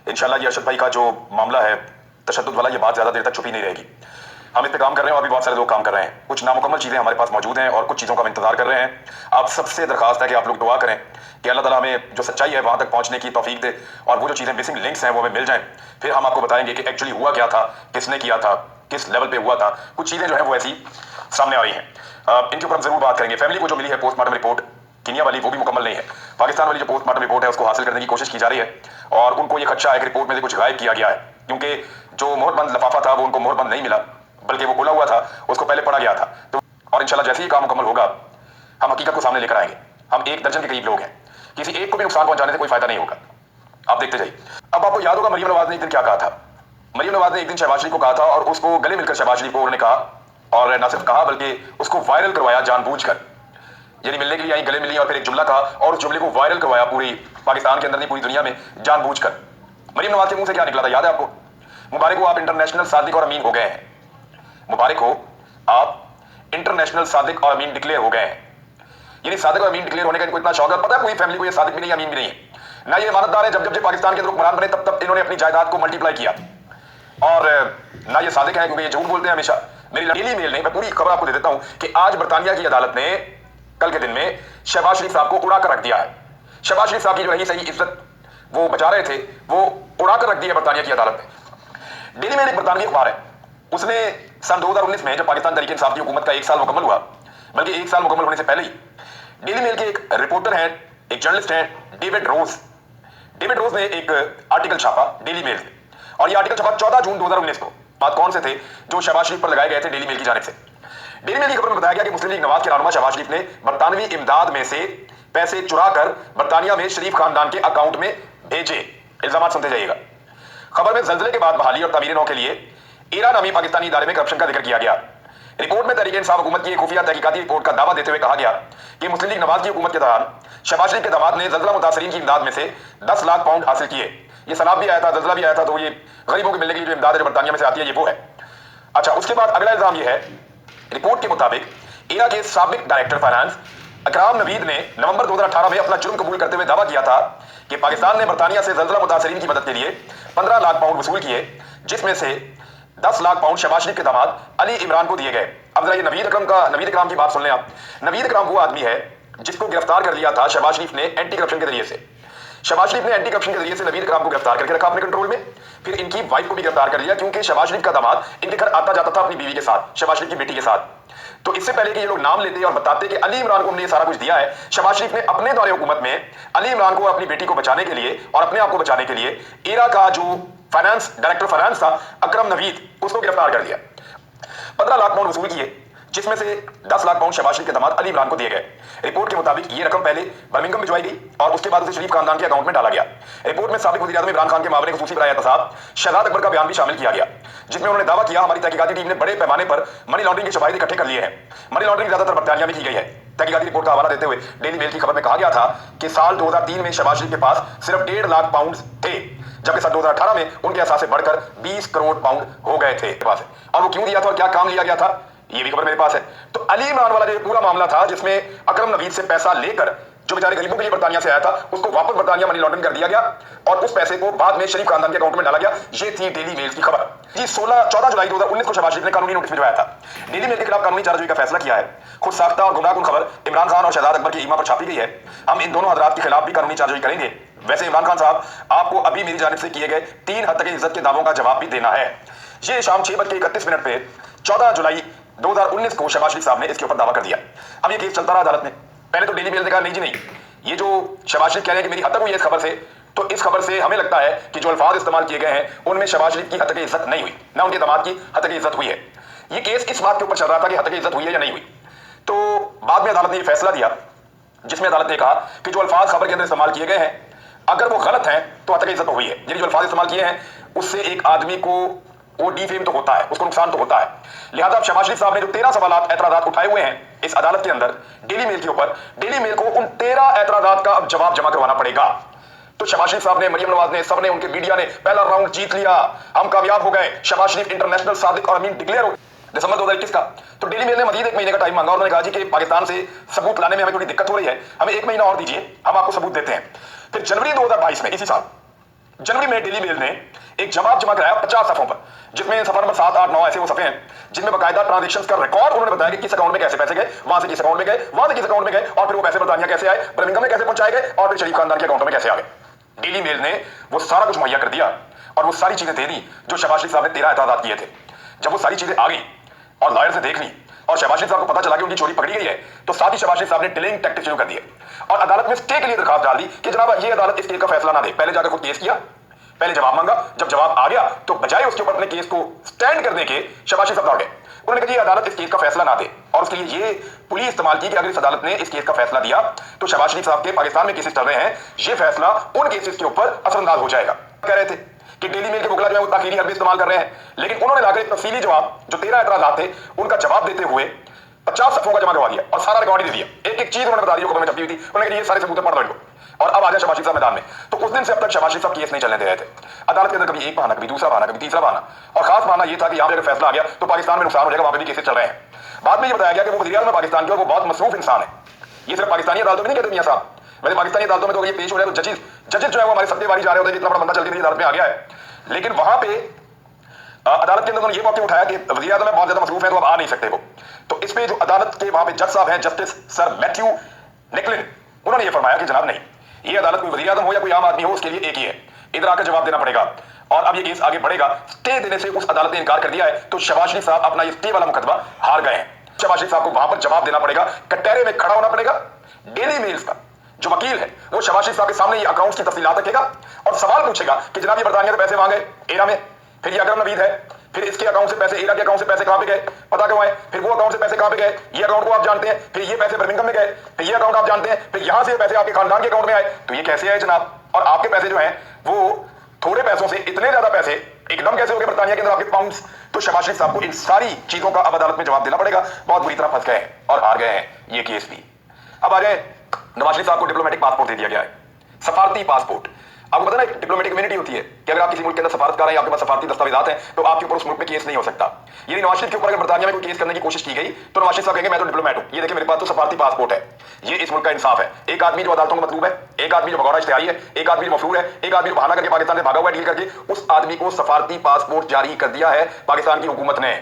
इंशाल्लाह ये अरशद भाई का जो मामला है तशद्दुद वाला, ये बात ज़्यादा देर तक छुपी नहीं रहेगी। हम इस पे काम कर रहे हैं और भी बहुत सारे लोग काम कर रहे हैं। कुछ नामुकम्मल चीज़ें हमारे पास मौजूद हैं और कुछ चीज़ों का हम इंतजार कर रहे हैं। आप सबसे दरखास्त है कि आप लोग दुआ करें कि अल्लाह ताला हमें जो सच्चाई है वहाँ तक पहुँचने की तौफीक दे और वो जो चीज़ें मिसिंग लिंक्स हैं वो हमें मिल जाएं। फिर हम आपको बताएंगे कि एक्चुअली हुआ क्या था, किसने किया था, किस लेवल पर हुआ था। कुछ चीज़ें जो है वो ऐसी सामने आ रही हैं, इनके ऊपर हम जरूर बात करेंगे। फैमिली को जो मिली है पोस्टमार्टम रिपोर्ट कीनिया वाली, वो भी मुकम्मल नहीं है। पाकिस्तान वाली जो पोस्टमार्टम रिपोर्ट है उसको हासिल करने की कोशिश की जा रही है और उनको ये खदशा है कि रिपोर्ट में से कुछ गायब किया गया है, क्योंकि जो मोहरबंद लफाफा था वो उनको मोहरबंद नहीं मिला, बल्कि वो खुला हुआ था, उसको पहले पढ़ा गया था। तो और इंशाल्लाह जैसे ही काम मुकम्मल होगा हम हकीकत को सामने लेकर आएंगे। हम 1 दर्जन के करीब लोग हैं, किसी एक को भी नुकसान पहुंचाने से कोई फायदा नहीं होगा। आप देखते जाइए। अब आपको याद होगा मरियम नवाज ने एक दिन क्या कहा था। मरियम नवाज ने एक दिन शहबाज शरीफ को कहा था और उसको गले मिलकर शहबाज शरीफ को उन्होंने कहा, और न सिर्फ कहा बल्कि उसको वायरल करवाया जानबूझकर। यानी मिलने के लिए आई, गले मिली और फिर एक जुमला कहा और उस जुमले को वायरल करवाया पूरी पाकिस्तान के अंदर नहीं पूरी दुनिया में जानबूझकर। मरियम नवाज के मुंह से क्या निकला था याद है आपको? मुबारक हो, आप इंटरनेशनल सादिक और अमीन हो गए हैं। मुबारक हो, आप इंटरनेशनल सादिक और अमीन डिक्लेयर हो गए हैं। यानी सादिक और अमीन डिक्लेयर होने का इनको इतना शौक है। पता है पूरी फैमिली को ये सादिक भी नहीं, अमीन भी नहीं है ना। ये इमानतदार है। जब जब पाकिस्तान के अंदर हुक्मरान बने तब तब इन्होंने अपनी जायदाद को मल्टीप्लाई किया। और ना ये सादिक है क्योंकि ये झूठ बोलते हैं हमेशा। मेरी डेली मेल ने, मैं पूरी खबर आपको दे देता हूं कि आज बरतानिया की अदालत ने कल के दिन में शहबाज शरीफ साहब को उड़ा कर रख दिया है। शहबाज शरीफ साहब की जो रही सही इज्जत वो बचा रहे थे, वो उड़ा कर रख दी है बरतानिया की अदालत ने। डेली मेल एक बरतानवी अखबार है, उसने सन 2019 में जब पाकिस्तान तहरीक इंसाफ की हुकूमत का 1 साल मुकम्मल हुआ, बल्कि 1 साल मुकम्मल होने से पहले ही डेली मेल के एक रिपोर्टर हैं, एक जर्नलिस्ट हैं, डेविड रोज। डेविड रोज ने एक आर्टिकल छापा डेली मेल में, और यह आर्टिकल छापा 14 जून 2019 को। बात कौन से थे जो शहबाज शरीफ पर लगाए गए थे डेली मेल की जानिब से। डेली मेल की खबर में बताया गया कि मुस्लिम लीग नवाज के रहनुमा शहबाज शरीफ ने बरतानवी इमदाद में से पैसे चुराकर बरतानिया में शरीफ खानदान के अकाउंट में भेजे। इल्जाम सुनते जाइएगा। खबर में जल्जले के बाद बहाली और तामीर नौ के लिए इरा नामी पाकिस्तानी इदारे में करप्शन का जिक्र किया गया। रिपोर्ट में तहरीक इंसाफ हुकूमत की एक खुफिया तहकीकाती रिपोर्ट का दावा देते हुए कहा गया कि मुस्लिम लीग नवाज की हुकूमत के दौरान शहबाज शरीफ के दामाद ने जल्जला मुतासरीन की इमदाद में से 10 लाख पाउंड हासिल किए। ये सैलाब भी आया था, जल्जला भी आया था, तो ये गरीबों को मिलने के लिए जो इमदाद है जो बरतानिया में से आती है ये वो है। अच्छा, उसके बाद अगला इल्जाम ये है, रिपोर्ट के मुताबिक इरा के साबिक डायरेक्टर फाइनेंस अकराम नवीद ने नवंबर 2018 में अपना जुर्म कबूल करते हुए दावा किया था कि पाकिस्तान ने बरतानिया से जल्जला मुतासरीन की मदद के लिए 15 लाख पाउंड वसूल किए, जिसमें से 10 लाख पाउंड शहबाज शरीफ के दामाद अली इमरान को दिए गए। अब जरा ये नवीद इकराम की बात सुन लें आप। नवीद इकराम वो आदमी है जिसको गिरफ्तार कर लिया था शहबाज शरीफ ने एंटी करप्शन के जरिए से। शहबाज शरीफ ने एंटी करप्शन के जरिए से नवीद इकराम को गिरफ्तार करके रखा अपने कंट्रोल में। फिर इनकी वाइफ को भी गिरफ्तार कर लिया, क्योंकि शहबाज शरीफ का दामाद इनके घर आता जाता था अपनी बीवी के साथ, शहबाज शरीफ की बेटी के साथ। तो इससे पहले कि ये लोग नाम लेते और बताते कि अली इमरान को हमने ये सारा कुछ दिया है, शहबाज शरीफ ने अपने दौरे हुकूमत में अली इमरान को अपनी बेटी को बचाने के लिए और अपने आप को बचाने के लिए इरा का जो फाइनेंस डायरेक्टर फाइनेंस था अकरम नवीद, उसको गिरफ्तार कर दिया। 15 लाख पाउंड वसूल किए, जिसमें से 10 लाख पाउंड शहबाज शरीफ के दामाद अली इमरान को दिए गए। रिपोर्ट के मुताबिक ये रकम पहले बर्मिंघम भिजवाई गई और उसके बाद उसे शरीफ खानदान के अकाउंट में डाला गया। रिपोर्ट में साबिक वज़ीर-ए-आज़म इमरान खान के मामले खुसूसी बराए एहतसाब शहजाद अकबर का बयान भी शामिल किया गया, जिसमें उन्होंने दावा किया हमारी तहकीकाती टीम ने बड़े पैमाने पर मनी लॉन्ड्रिंग के शवाहिद इकट्ठे कर लिए हैं। मनी लॉन्ड्रिंग ज्यादातर बरतानिया में की गई है। तहकीकाती रिपोर्ट का हवाला देते हुए डेली मेल की खबर में कहा गया था कि साल 2003 में शहबाज शरीफ के पास सिर्फ 1.5 लाख पाउंड थे, जबकि साल 2018 में उनके एहसास से बढ़कर 20 करोड़ पाउंड हो गए थे पास। और वो क्यों दिया था और क्या काम लिया गया था, ये भी खबर मेरे पास है। तो अली इमरान वाला जो पूरा मामला था, जिसमें अकरम नवीद से पैसा लेकर जो बेचारे गरीबों के लिए बरतानिया से आया था, उसको वापस बरतानिया मनी लॉन्ड्रिंग कर दिया गया और उस पैसे को बाद में शरीफ खानदान के अकाउंट में डाला गया। ये थी डेली मेल की खबर। जी 14 जुलाई 2019 को शहबाज शरीफ ने कानूनी नोटिस भिजवाया था। डेली मेल के खिलाफ कानूनी चाराजोई का फैसला किया है। खुद साख्ता और गुमराहकुन खबर इमरान खान और शहजाद अकबर की ईमा पर छापी गई है। हम इन दोनों हजरात के खिलाफ भी कानूनी चाराजोई करेंगे। वैसे इमरान खान साहब, आपको अभी मेरी जानिब से किए गए 3 हद तक इज्जत के दावों का जवाब भी देना है। ये शाम 6:31 पे 14 जुलाई 2019 को शहबाज शरीफ साहब ने इसके ऊपर दावा कर दिया। अब ये केस चलता रहा अदालत में। पहले तो डेली मेल ने कहा नहीं जी नहीं, ये जो शहबाज शरीफ कह रहे हैं कि मेरी हद तक हुई है इस खबर से, तो इस खबर से हमें लगता है कि जो अल्फाज इस्तेमाल किए गए हैं उनमें शहबाज शरीफ की हद तक इज्जत नहीं हुई, ना उनके दामाद की हद तक इज्जत हुई है। ये केस इस बात के ऊपर चल रहा था कि हद तक इज्जत हुई है या नहीं हुई। तो बाद में अदालत ने यह फैसला दिया, जिसमें अदालत ने कहा कि जो अल्फाज खबर के अंदर इस्तेमाल किए गए हैं अगर वो गलत हैं तो हद तक इज्जत हुई है। यानी जो अल्फाज इस्तेमाल किए हैं उससे एक आदमी को वो डिफेम तो होता है, उसको नुकसान तो होता है। लिहाजा शहबाज शरीफ साहब ने जो 13 सवालात एतराजात उठाए हुए हैं इस अदालत के अंदर डेली मेल के ऊपर, डेली मेल को उन 13 एतराजात का अब जवाब जमा करवाना पड़ेगा। तो शहबाज शरीफ साहब ने, मरियम नवाज ने, सबने, उनके मीडिया ने पहला राउंड जीत लिया, हम कामयाब हो गए, शहबाज शरीफ इंटरनेशनल सादिक और अमीन डिक्लेयर हो दिसंबर 2021 का। तो डेली मेल ने मजीद 1 महीने का टाइम मांगा और उन्होंने कहा जी कि पाकिस्तान से सबूत लाने में हमें थोड़ी दिक्कत हो रही है, हमें 1 महीना और दीजिए, हम आपको सबूत देते हैं। फिर जनवरी 2022 में, इसी साल जनवरी में डेली मेल ने एक जवाब जमा कराया 50 सफों पर, जिसमें सफा नंबर 7, 8, 9 ऐसे वो सफे हैं जिनमें बकायदा ट्रांजेक्शन का रिकॉर्ड उन्होंने बताया कि किस अकाउंट में कैसे पैसे गए, वहां से किस अकाउंट में गए, वहां से किस अकाउंट में गए, और फिर वो पैसे बर्तानिया कैसे आए, बर्मिंघम में कैसे पहुंचाए गए, और फिर शरीफ खानदान के अकाउंट में कैसे आ गए। डेली मेल ने वो सारा कुछ मुहैया कर दिया और वो सारी चीजें दे दी जो शहबाज शरीफ साहब ने 13 एतराजात किए थे। जब वो सारी चीजें आ गई और लॉयर से देख ली और शहबाज शरीफ साहब को पता चला कि उनकी चोरी पकड़ी गई है, तो साथ ही शहबाज शरीफ साहब ने डिलेइंग टैक्टिक शुरू कर दिए और अदालत में स्टे के लिए दरखास्त डाल दी कि जनाब ये अदालत इस केस का फैसला ना दे। पहले जाकर खुद केस किया, पहले जवाब मांगा, जब जवाब आ गया तो बजाय उसके ऊपर अपने केस को स्टैंड करने के शहबाज शरीफ साहब दौड़ गए। उन्होंने कहा ये अदालत इस केस का फैसला ना दे, और उसके लिए ये पुलिस इस्तेमाल की कि अगर इस अदालत ने इस केस का फैसला दिया तो शहबाज शरीफ साहब के पाकिस्तान में केसेस चल रहे हैं, ये फैसला उन केसेस के ऊपर असरअंदाज हो जाएगा। कह रहे थे कि डेली मेल के वकील जो है वो ताखीरी हरबी इस्तेमाल कर रहे हैं, लेकिन उन्होंने लाकर एक तफसीली जवाब जो 13 एतराजात थे उनका जवाब देते हुए 50 सफों का जमा करवा दिया और सारा रिकॉर्ड दे दिया। एक एक चीज उन्होंने बता दी जो खबर में छपी हुई थी। उन्होंने कहा ये सारे सबूत पढ़ लो इनको, और अब आ जाए शहबाज शरीफ साहब मैदान में। तो उस दिन से अब तक शहबाज शरीफ साहब केस नहीं चलने दे रहे थे अदालत के अंदर, कभी एक बहाना, कभी दूसरा बहाना, कभी तीसरा बहाना, और खास बहाना ये था कि यहाँ पे अगर फैसला आ गया तो पाकिस्तान में नुकसान हो जाएगा, वहां पे भी केसेस चल रहे हैं। बाद में ये बताया गया कि वो वज़ीर आज़म पाकिस्तान के और वो बहुत मसरूफ इंसान है। ये सिर्फ पाकिस्तानी अदालतों में नहीं कहते मियां साहब, वैसे पाकिस्तानी अदालतों में तो ये पेश हो रहा है तो जजेस जो है वो हमारे सत्तेबाजी जा रहे होते हैं कि इतना बड़ा बंदा चल के अदालत में आ गया है, लेकिन वहां पे अदालत के अंदर उन्होंने ये मौके उठाया कि वज़ीर आज़म बहुत ज्यादा मसरूफ है तो अब आ नहीं सकते वो। तो इस पे जो अदालत के वहां पे जज साहब हैं, जस्टिस सर मैथ्यू निकलिन, उन्होंने ये फरमाया कि जनाब नहीं, ये अदालत कोई वज़ीर आज़म हो या कोई आम आदमी हो उसके लिए एक ही है, इधर आकर जवाब देना पड़ेगा। और अब ये केस आगे बढ़ेगा, स्टे देने से उस अदालत ने इनकार कर दिया है, तो शहबाज शरीफ साहब अपना ये स्टे वाला मुकदमा हार गए हैं। शहबाज शरीफ साहब को वहां पर जवाब देना पड़ेगा, कटहरे में खड़ा होना पड़ेगा। डेली मेल्स का जो वकील है वो शहबाज शरीफ साहब के सामने ये अकाउंट्स की तफसीलात रखेगा और सवाल पूछेगा कि जनाब ये बरतानिया से पैसे मांगे एरा में, फिर ये अकरम नवीद है, फिर इसके अकाउंट से पैसे, एरा के अकाउंट से पैसे कहां पे गए, पता क्यों आए, फिर वो अकाउंट से पैसे कहां पे गए, ये अकाउंट को आप जानते हैं, फिर ये पैसे बर्मिंघम में गए, फिर ये अकाउंट आप जानते हैं, फिर यहां से पैसे आपके खानदान के अकाउंट में आए, तो ये कैसे आए जनाब, और आपके पैसे जो हैं वो थोड़े पैसों से इतने ज्यादा पैसे एकदम कैसे हो गए बरतानिया के अंदर आपके पाउंड्स। तो शहबाज शरीफ साहब को इन सारी चीजों का अब अदालत में जवाब देना पड़ेगा। बहुत बुरी तरह फंस गए हैं और हार गए हैं ये केस भी। अब आ जाए, नवाज शरीफ साहब को डिप्लोमेटिक पासपोर्ट दे दिया गया है, सफारती पासपोर्ट। आपको पता ना एक डिप्लोमेटिक इम्यूनिटी होती है कि अगर आप किसी मुल्क के अंदर सफारतकार हैं, आपके पास सफारती दस्तावेजात हैं, तो आपके ऊपर उस मुल्क में केस नहीं हो सकता। यानी नवाज शरीफ के ऊपर अगर बरतानिया में कोई केस करने की कोशिश की गई तो नवाज शरीफ साहब कहेंगे मैं तो डिप्लोमेट हूं, ये देखिए मेरे पास तो सफारती पासपोर्ट है। ये इस मुल्क का इंसाफ है। एक आदमी जो अदालतों का मतलूब है, एक आदमी जो भगौड़ा इश्तिहारी है, एक आदमी जो मफरूर है, एक आदमी जो बहाना करके पाकिस्तान से भागा हुआ डील करके, उस आदमी को सफारती पासपोर्ट जारी कर दिया है पाकिस्तान की हुकूमत ने।